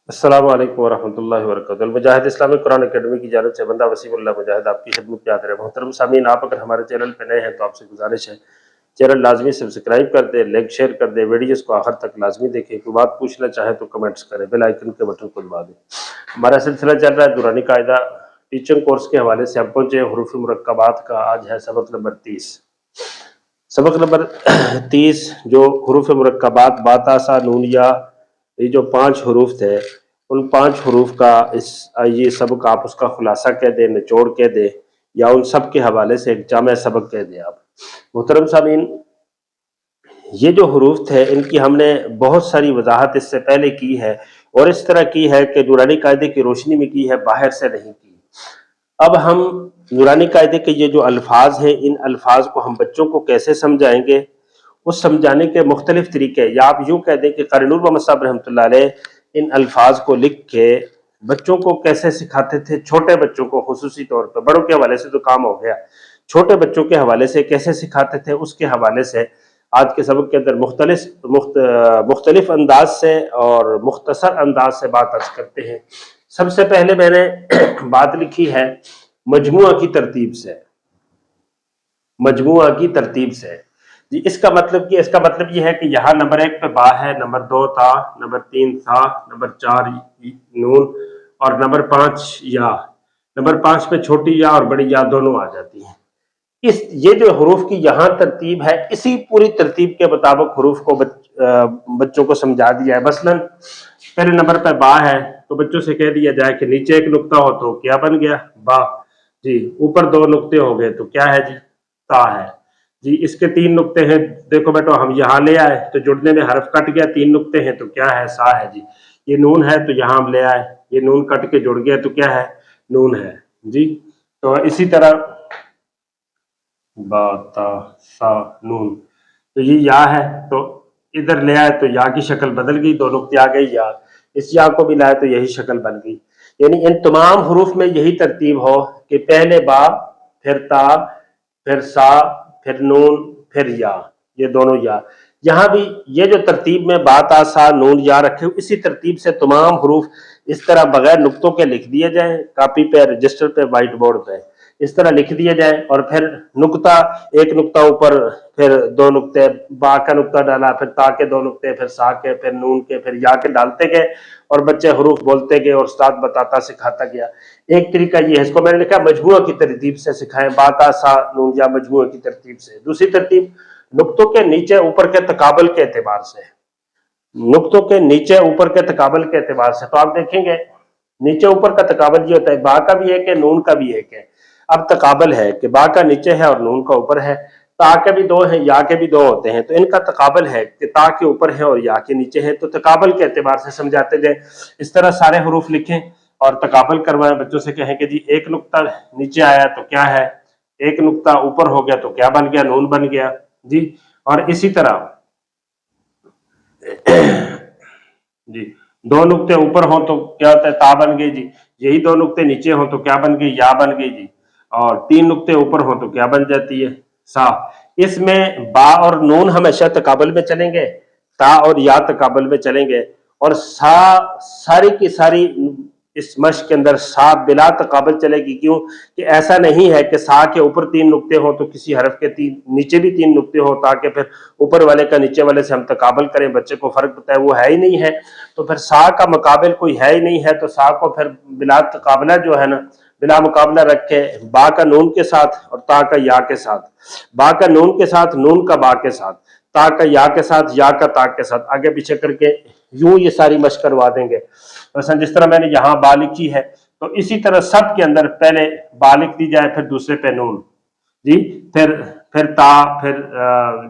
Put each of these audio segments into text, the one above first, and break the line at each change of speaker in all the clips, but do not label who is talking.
अस्सलामु अलैकुम वरहमतुल्लाहि वबरकातुहू। मुजाहिद इस्लामिक कुरान अकेडमी की जानिब से बंदा वसीमुल्लाह मुजाहिद आपकी खिदमत में हाज़िर है। मोहतरम सामीन, आप अगर हमारे चैनल पे नए हैं तो आपसे गुजारिश है चैनल लाजमी सब्सक्राइब कर दे, लाइक शेयर कर दे, वीडियोस को आखिर तक लाजमी देखें। कोई बात पूछना चाहे तो कमेंट्स करें, बेल आइकन के बटन को दबा दें। हमारा सिलसिला चल रहा है दुरानी कायदा टीचिंग कोर्स के हवाले से। हम पहुंचे हरूफ मुरक्कबात का, आज है सबक नंबर 30। सबक नंबर 30 जो हरूफ मुरक्कबात बाता सा नून या, ये जो 5 हरूफ थे, उन 5 हरूफ का ये सबक आप उसका खुलासा कह दे, निचोड़ कह दे, या उन सब के हवाले से एक जामे सबक कह दे आप। मोहतरम सामीन, ये जो हरूफ थे इनकी हमने बहुत सारी वजाहत इससे पहले की है, और इस तरह की है कि नूरानी कायदे की रोशनी में की है, बाहर से नहीं की। अब हम नूरानी कायदे के ये जो अल्फाज हैं, इन अल्फाज को हम बच्चों को कैसे समझाएंगे, उस समझाने के मुख्तलिफ तरीके, या आप यूँ कह दें कि कारी नूर मोहम्मद साहब रहमतुल्लाह अलैह इन अल्फाज को लिख के बच्चों को कैसे सिखाते थे। छोटे बच्चों को खुसूसी तौर पर, बड़ों के हवाले से तो काम हो गया, छोटे बच्चों के हवाले से कैसे सिखाते थे, उसके हवाले से आज के सबक के अंदर मुख्तलिफ अंदाज से और मुख्तसर अंदाज से बात अर्ज करते हैं। सबसे पहले मैंने बात लिखी है मजमुआ की तरतीब से। मजमुआ की तरतीब से जी, इसका मतलब ये है कि यहाँ नंबर 1 पे बा है, नंबर 2 ता, नंबर 3 था, नंबर 4 नून, और नंबर 5 या। नंबर 5 पे छोटी या और बड़ी या दोनों आ जाती हैं। ये जो हरूफ की यहाँ तरतीब है, इसी पूरी तरतीब के मुताबिक हरूफ को बच्चों को समझा दिया है। मसलन पहले नंबर पे बा है तो बच्चों से कह दिया जाए कि नीचे एक नुक्ता हो तो क्या बन गया, बा जी। ऊपर 2 नुक्ते हो गए तो क्या है जी, ता है जी। इसके 3 नुक्ते हैं, देखो बेटो हम यहाँ ले आए तो जुड़ने में हरफ कट गया, 3 नुक्ते हैं तो क्या है, सा है जी। ये नून है तो यहाँ हम ले आए, ये नून कट के जुड़ गया तो क्या है, नून है जी। तो इसी तरह बा ता सा नून, तो ये या है तो इधर ले आए तो या की शक्ल बदल गई, 2 नुक्ते आ गई या। इस या को भी लाए तो यही शक्ल बन गई। यानी इन तमाम हरूफ में यही तरतीब हो कि पहले बा, फिर ता, फिर सा, फिर नून, फिर या, ये दोनों या। यहाँ भी ये जो तरतीब में बा ता सा नून या रखे, इसी तरतीब से तमाम हरूफ इस तरह बगैर नुक्तों के लिख दिए जाए, कापी पे, रजिस्टर पे, व्हाइट बोर्ड पे इस तरह लिख दिए जाए, और फिर नुक्ता, एक नुक्ता ऊपर, फिर 2 नुक्ते, बा का नुक्ता डाला, फिर ता के 2 नुक्ते, फिर सा के, फिर नून के, फिर या के डालते गए, और बच्चे हरूफ बोलते गए और उस्ताद बताता सिखाता गया। एक तरीका ये है, इसको मैंने लिखा मजमुआ की तरतीब से सिखाएं, बा ता सा नून या मजमुआ की तरतीब से। दूसरी तरतीब नुक्तों के नीचे ऊपर के तकाबल के एतबार से, नुक्तों के नीचे ऊपर के तकाबल के एतबार से। तो आप देखेंगे नीचे ऊपर का तकाबल ये होता है, बा का भी एक है, नून का भी एक है। अब तकाबल है कि बा का नीचे है और नून का ऊपर है, ता के भी 2 हैं, या के भी 2 होते हैं, तो इनका तकाबल है कि ता के ऊपर है और या के नीचे है, तो तकाबल के एतबार से समझाते जाए। इस तरह सारे हरूफ लिखें और तकाबल करवाएं, बच्चों से कहें कि जी एक नुक्ता नीचे आया तो क्या है, एक नुक्ता ऊपर हो गया तो क्या बन गया, नून बन गया जी। और इसी तरह जी 2 नुक्ते ऊपर हो तो क्या होता है, ता बन गई जी। यही 2 नुक्ते नीचे हो तो क्या बन गई, या बन गई जी। और 3 नुक्ते ऊपर हो तो क्या बन जाती है, सा। इसमें बा और नून हमेशा तकाबल में चलेंगे, ता और या तकाबल में चलेंगे, और सा सारी की सारी इस मश्क के अंदर सा बिला तकाबल चलेगी। क्यों कि ऐसा नहीं है कि सा के ऊपर 3 नुक्ते हो तो किसी हरफ के नीचे भी 3 नुक्ते हो, ताकि फिर ऊपर वाले का नीचे वाले से हम तकाबल करें, बच्चे को फर्क पता है, वो है ही नहीं है। तो फिर सा का मुकाबिल कोई है ही नहीं है, तो सा को फिर बिला तकाबला जो है ना, बिला मुकाबला रख के बा का नून के साथ और ता का या के साथ, बा का नून के साथ, नून का बा के साथ, ता का या के साथ, या का ता के साथ, आगे पीछे करके यूं ये सारी मशक करवा देंगे। वैसे जिस तरह मैंने यहाँ बा लिखी है, तो इसी तरह सब के अंदर पहले बा लिख दी जाए, फिर दूसरे पे नून जी, फिर ता, फिर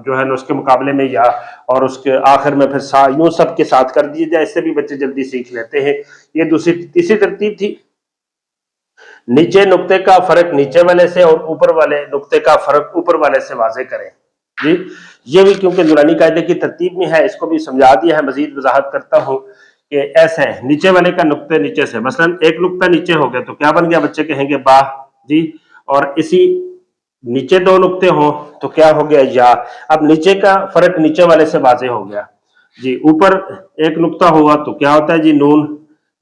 जो है ना उसके मुकाबले में या, और उसके आखिर में फिर सा, यूं सब के साथ कर दिए जाए। इससे भी बच्चे जल्दी सीख लेते हैं। ये तीसरी तरतीब थी। नीचे नुक्ते का फर्क नीचे वाले से और ऊपर वाले नुक्ते का फर्क ऊपर वाले से वाजे करें जी। ये भी क्योंकि नूरानी कायदे की तरतीब में है, इसको भी समझा दिया है। मजीद वजाहत करता हूँ कि ऐसे है, नीचे वाले का नुक्ते नीचे से, मसलन एक नुक्ता नीचे हो गया तो क्या बन गया, बच्चे कहेंगे बा जी। और इसी नीचे 2 नुक्ते हो तो क्या हो गया, या। अब नीचे का फर्क नीचे वाले से वाजे हो गया जी। ऊपर एक नुक्ता हुआ तो क्या होता है जी, नून।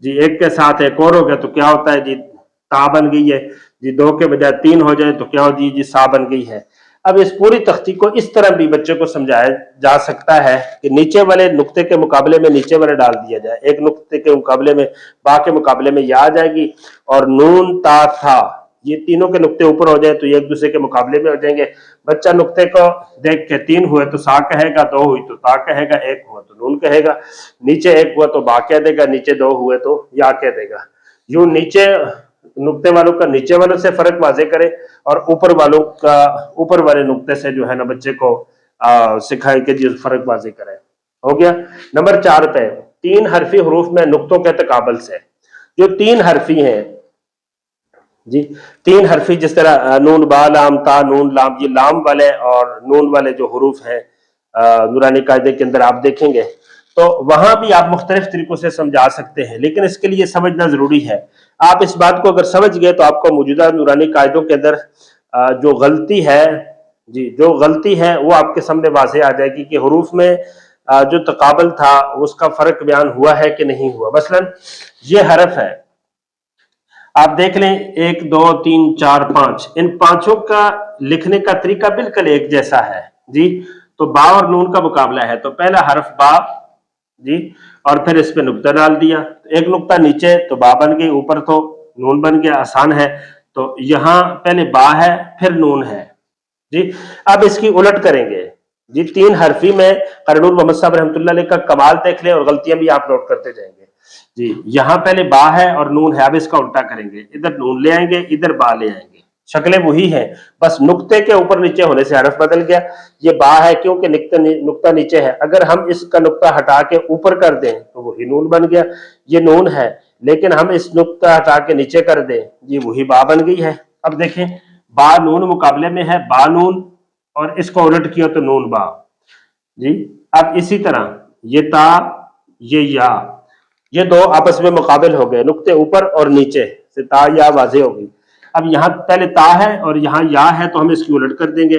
जी, एक के साथ एक और हो गया तो क्या होता है जी, ता बन गई है जी। दो के बजाय तीन हो जाए तो क्या हो जी, सा बन गई है। अब इस पूरी तख्ती को इस तरह भी बच्चे को समझाया जा सकता है कि नीचे वाले नुक्ते के मुकाबले में नीचे वाले डाल दिया जाए, एक नुक्ते के मुकाबले में बा के मुकाबले में या आ जाएगी, और नून ता था ये तीनों के नुक्ते ऊपर हो जाए तो ये एक दूसरे के मुकाबले में हो जाएंगे। बच्चा नुक्ते को देख के तीन हुए तो सा कहेगा, दो हुई तो ता कहेगा, एक हुआ तो नून कहेगा, नीचे एक हुआ तो बा कह देगा, नीचे दो हुए तो या कह देगा। यूं नीचे नुक्ते वालों का नीचे वालों से फर्क वाजे करे और ऊपर वालों का ऊपर वाले नुक्ते से जो है ना बच्चे को सिखाए कि जी फर्क वाजे करे। हो गया। नंबर 4 पे तीन हरफी हरूफ में नुक्तों के तकाबल से। जो तीन हरफी हैं जी, तीन हरफी जिस तरह नून बा लाम ता नून लाम, ये लाम वाले और नून वाले जो हरूफ हैं नूरानी कायदे के अंदर आप देखेंगे तो वहां भी आप मुख्तलिफ तरीकों से समझा सकते हैं, लेकिन इसके लिए समझना जरूरी है। आप इस बात को अगर समझ गए तो आपको मौजूदा नूरानी कायदों के अंदर जो गलती है जी, जो गलती है वो आपके सामने वाज़ेह आ जाएगी कि हरूफ में जो तकाबल था उसका फर्क बयान हुआ है कि नहीं हुआ। मसलन ये हरफ है, आप देख लें 1 2 3 4 5, इन पांचों का लिखने का तरीका बिल्कुल एक जैसा है जी। तो बा और नून का मुकाबला है, तो पहला हरफ बा जी, और फिर इस पे नुक्ता डाल दिया, एक नुक्ता नीचे तो बा बन गई, ऊपर तो नून बन गया, आसान है। तो यहां पहले बा है फिर नून है जी। अब इसकी उलट करेंगे जी, तीन हरफी में करनूर मोहम्मद साहब रहमतुल्लाह अलैह का कमाल देख लें और गलतियां भी आप नोट करते जाएंगे जी। यहां पहले बा है और नून है, अब इसका उल्टा करेंगे, इधर नून ले आएंगे इधर बा ले आएंगे, शक्लें वही हैं, बस नुक्ते के ऊपर नीचे होने से हरफ बदल गया। ये बा है क्योंकि नुक्ता नीचे है, अगर हम इसका नुक्ता हटा के ऊपर कर दें तो वही नून बन गया। ये नून है लेकिन हम इस नुक्ता हटा के नीचे कर दें, ये वही बा बन गई है। अब देखें बा नून मुकाबले में है बा नून, और इसको उलट किया तो नून बा जी। अब इसी तरह ये ता ये या, ये दो आपस में मुकाबिल हो गए, नुक्ते ऊपर और नीचे से ता या वाजे हो गई। अब यहाँ पहले ता है और यहाँ या है तो हम इसकी उलट कर देंगे,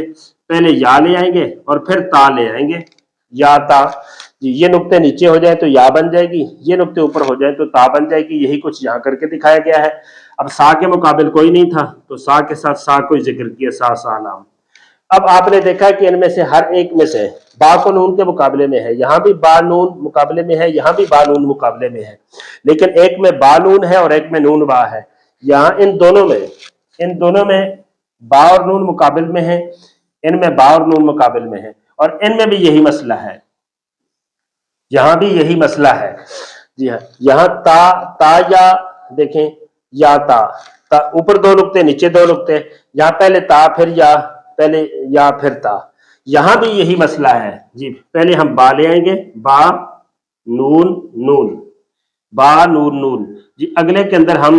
पहले या ले आएंगे और फिर ता ले आएंगे, या ता जी। ये नुक्ते नीचे हो जाए तो या बन जाएगी, ये नुक्ते ऊपर हो जाए तो ता बन जाएगी। यही कुछ यहाँ करके दिखाया गया है। अब सा के मुकाबिल कोई नहीं था तो सा के साथ सा को जिक्र किया, सा सा नाम। अब आपने देखा कि इनमें से हर एक में से बा को नून के मुकाबले में है, यहां भी बा नून मुकाबले में है, यहां भी बा नून मुकाबले में है, लेकिन एक में बा नून है और एक में नून बा है। यहां इन दोनों में बा और नून मुकाबिल में है, इनमें बा और नून मुकाबिल में है, और इनमें भी यही मसला है, यहां भी यही मसला है जी। हाँ, यहां ता या देखें, या ता ऊपर दो नुक्ते नीचे दो नुक्ते, यहां पहले ता फिर या, पहले या फिर ता। यहां भी यही मसला है जी, पहले हम बा ले आएंगे, बा नून नून, बा नून नून जी। अगले के अंदर हम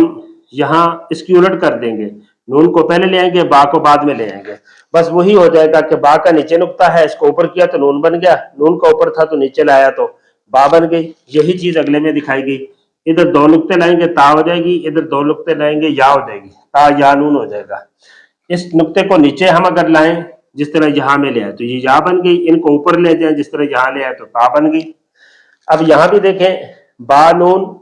यहां इसकी उलट कर देंगे, नून को पहले ले आएंगे बा को बाद में ले आएंगे, बस वही हो जाएगा कि बा का नीचे नुक्ता है, इसको ऊपर किया तो नून बन गया, नून का ऊपर था तो नीचे लाया तो बा बन गई। यही चीज अगले में दिखाई गई, इधर दो नुक्ते लाएंगे ता हो जाएगी, इधर दो नुक्ते लाएंगे या हो जाएगी, ता या नून हो जाएगा। इस नुक्ते को नीचे हम अगर लाएं जिस तरह यहां में ले आए तो ये या बन गई, इनको ऊपर ले जाए जिस तरह यहां ले आए तो ता बन गई। अब यहां भी देखें बा नून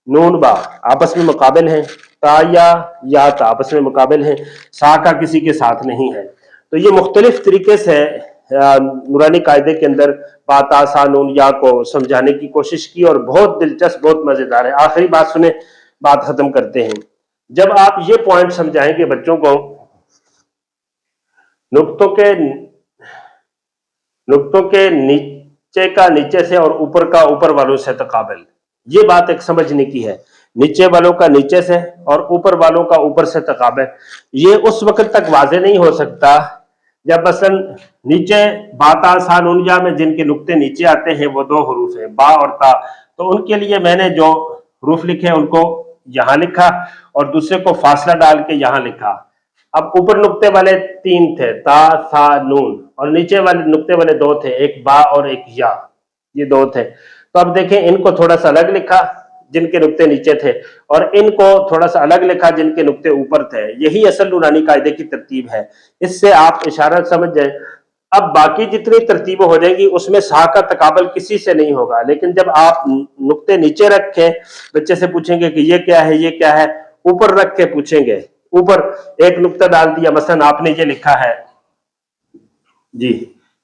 नून बा आपस में मुकाबिल हैं, ता या ता आपस में मुकाबिल हैं, सा का किसी के साथ नहीं है। तो ये मुख्तलिफ तरीके से नूरानी कायदे के अंदर बा ता सा नून या को समझाने की कोशिश की और बहुत दिलचस्प बहुत मजेदार है। आखिरी बात सुने, बात खत्म करते हैं। जब आप ये पॉइंट समझाएंगे बच्चों को, नुक्तों के नीचे का नीचे से और ऊपर का ऊपर वालों से तकाबल, ये बात एक समझने की है। नीचे वालों का नीचे से और ऊपर वालों का ऊपर से तकाबल, ये उस वक्त तक वाजे नहीं हो सकता जब मसलन नीचे बाता सा नून या में जिनके नुक्ते नीचे आते हैं वो दो हरूफ है बा और ता, तो उनके लिए मैंने जो हरूफ लिखे उनको यहां लिखा और दूसरे को फासला डाल के यहां लिखा। अब ऊपर नुक्ते वाले तीन थे ता सा नून, और नीचे वाले नुक्ते वाले दो थे, एक बा और एक या, ये दो थे। तो अब देखें इनको थोड़ा सा अलग लिखा जिनके नुक्ते नीचे थे, और इनको थोड़ा सा अलग लिखा जिनके नुक्ते ऊपर थे। यही असल नूरानी कायदे की तरतीब है। इससे आप इशारा समझ जाए। अब बाकी जितनी तरतीबें हो जाएंगी उसमें सा का तकाबल किसी से नहीं होगा, लेकिन जब आप नुक्ते नीचे रखें, बच्चे से पूछेंगे कि ये क्या है, ये क्या है, ऊपर रख के पूछेंगे, ऊपर एक नुक्ता डाल दिया, मसलन आपने ये लिखा है जी,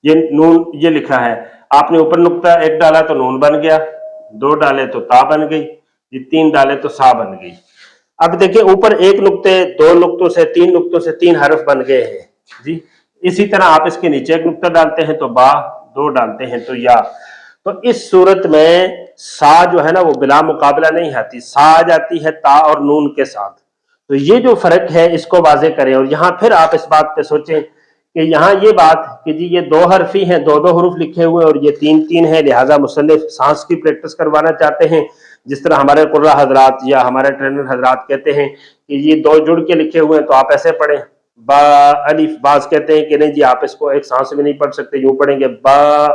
ये नून ये लिखा है, आपने ऊपर नुक्ता एक डाला तो नून बन गया, दो डाले तो ता बन गई, ये तीन डाले तो सा बन गई। अब देखिए ऊपर एक नुक्ते, दो नुक्तों से, तीन नुक्तों से तीन हरफ बन गए हैं जी। इसी तरह आप इसके नीचे एक नुक्ता डालते हैं तो बा, दो डालते हैं तो या। तो इस सूरत में सा जो है ना वो बिला मुकाबला नहीं आती, सा आ जाती है ता और नून के साथ। तो ये जो फर्क है इसको वाजे करें, और यहाँ फिर आप इस बात पे सोचें कि यहाँ ये बात कि जी ये दो हरफी हैं, दो दो हरूफ लिखे हुए और ये तीन तीन है, लिहाजा मुसन्निफ सांस की प्रैक्टिस करवाना चाहते हैं। जिस तरह हमारे कुर्रा हजरात या हमारे ट्रेनर हजरात कहते हैं कि ये दो जुड़ के लिखे हुए हैं तो आप ऐसे पढ़ें बा अलिफ, बाज कहते हैं कि नहीं जी आप इसको एक सांस में नहीं पढ़ सकते, यूं पढ़ेंगे बा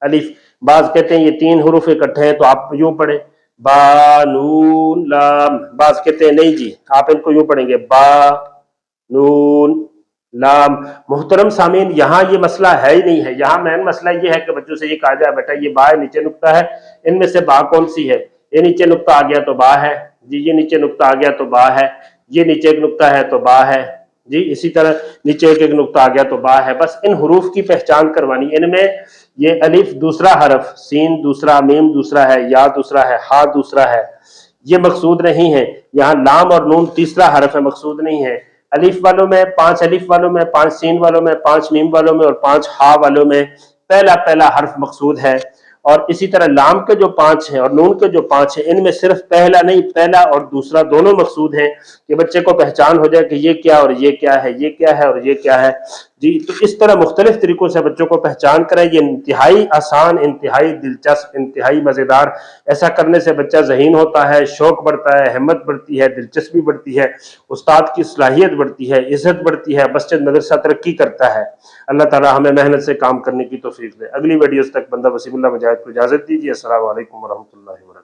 अलिफ। बाज कहते हैं ये तीन हरूफ इकट्ठे हैं तो आप यूं पढ़ें बा नून लाम। बाज कहते हैं नहीं जी आप इनको यूं पढ़ेंगे बा नून लाम। मोहतरम सामीन यहाँ ये मसला है ही नहीं है, यहाँ मेन मसला ये है कि बच्चों से ये कहा जाए बेटा ये बा है, नीचे नुक्ता है, इनमें से बा कौन सी है, ये नीचे नुक्ता आ गया तो बा है जी, ये नीचे नुक्ता आ गया तो बा है, ये नीचे एक नुक्ता है तो बा है जी, इसी तरह नीचे एक एक नुक्ता आ गया तो बा है। बस इन हरूफ की पहचान करवानी, इनमें ये अलिफ दूसरा हरफ, सीन दूसरा, मीम दूसरा है, या दूसरा है, हा दूसरा है, ये मकसूद नहीं है। यहाँ लाम और नून तीसरा हरफ है, मकसूद नहीं है। अलिफ वालों में 5 अलिफ वालों में, 5 सीन वालों में, 5 मीम वालों में और 5 हा वालों में पहला पहला हर्फ मकसूद है। और इसी तरह लाम के जो 5 हैं और नून के जो 5 हैं इनमें सिर्फ पहला नहीं, पहला और दूसरा दोनों मकसूद हैं कि बच्चे को पहचान हो जाए कि ये क्या और ये क्या है, ये क्या है और ये क्या है जी। तो इस तरह मुख्तलिफ तरीकों से बच्चों को पहचान करें, ये इंतहाई आसान, इंतहाई दिलचस्प, इंतहाई मजेदार। ऐसा करने से बच्चा ज़हीन होता है, शौक बढ़ता है, हिम्मत बढ़ती है, दिलचस्पी बढ़ती है, उस्ताद की सलाहियत बढ़ती है, इज्जत बढ़ती है, मस्जिद मदरसा तरक्की करता है। अल्लाह ताला हमें मेहनत से काम करने की तौफीक दे। अगली वीडियोस तक बंदा वसीमुल्लाह मुजाहिद को इजाजत दीजिए। अस्सलामु अलैकुम वरहमतुल्लाहि वबरकातुहू।